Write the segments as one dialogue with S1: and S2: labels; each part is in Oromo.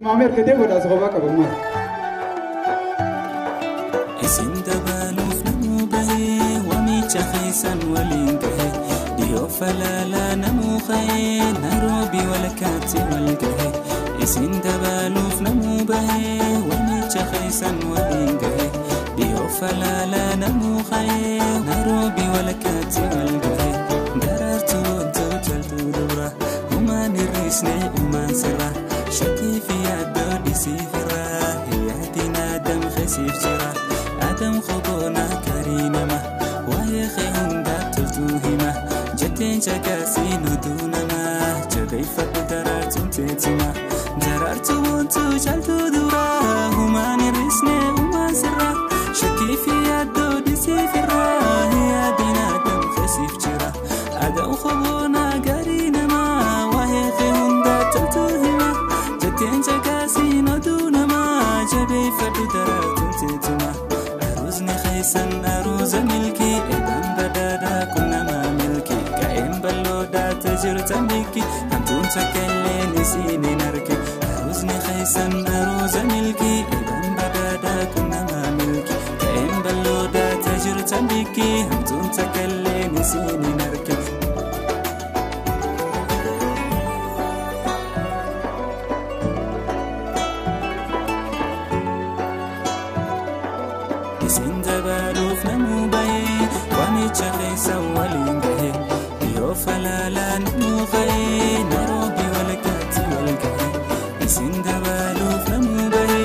S1: Mamer que te vodas roba kabuma.
S2: Isindabaluf namu bahe wami chakhisan walinkahe diyo falala namu khaye Nairobi walakati walkahe Isindabaluf namu bahe wami chakhisan walinkahe diyo falala namu khaye Nairobi walakati walkahe darartu wantu jaltu dubra umani risne uman sirra shaki fi yaddo disifira hiyadina dam khasif jira Adam khubona karinama waye khayunda tultuhima jatin chakasino dunama jagaifa kudarartum tetima darartu wantu jaltu dura humani risne umasira shaki fi yaddo disifira hiyadina dam khasif jira Adam khubona karinama waye khayunda tultuhima jatin chakasino dunama jagaifa kudarartum tetima خيسن أروز ملكي إدم بدادا كنا ما ملكي كأم بلودا تجر تملكي همتون تكلي نسيني نركي أروزني خيسن أروز ملكي إدم بدادا كنا ما ملكي كأم بلودا تجر تملكي همتون تكلي نسيني نركي Isindabaluf namu bahe wami chakhisan walinkahe diyo falala namu khaye Nairobi walakati walkahe Isindabaluf namu bahe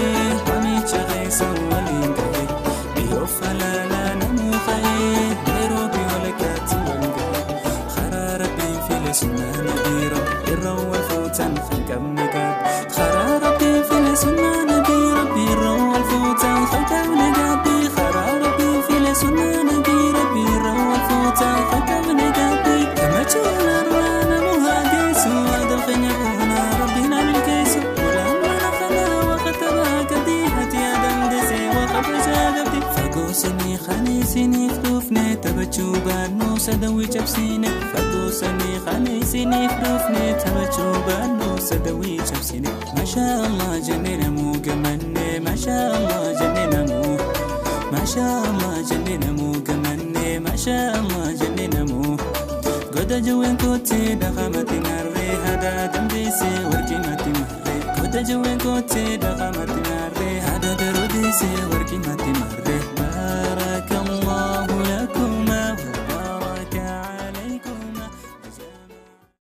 S2: wami chakhisan walinkahe diyo falala namu khaye Nairobi walakati walkahe kharara bin filasuna nabira irra walfutan khankam nagad kharara bin filasuna nabira irra walfutan khankam nagad سنة نبيرة بيرة وفوتا فتبني قبي كما تشونا روانا مهاجيس وادل خنيبونا ربنا بالكيس ولما نخنا وقتبا قديحة يادم دسي وقفشا قبدي فقوسني خانيسيني فدوفني تبتشوبا نوسا دوي جبسيني فقوسني خانيسيني فدوفني تبتشوبا نوسا دوي جبسيني ما شاء الله جنينا مو قمني ما شاء الله جنينا مو ما شاء الله جنينا مو كمني ما شاء الله جنينا مو قد جوين كوتي دخمتي مري هذا دم ديسي وركي ماتي مري قد جوين كوتي دخمتي مري هذا دروديسي وركي ماتي مري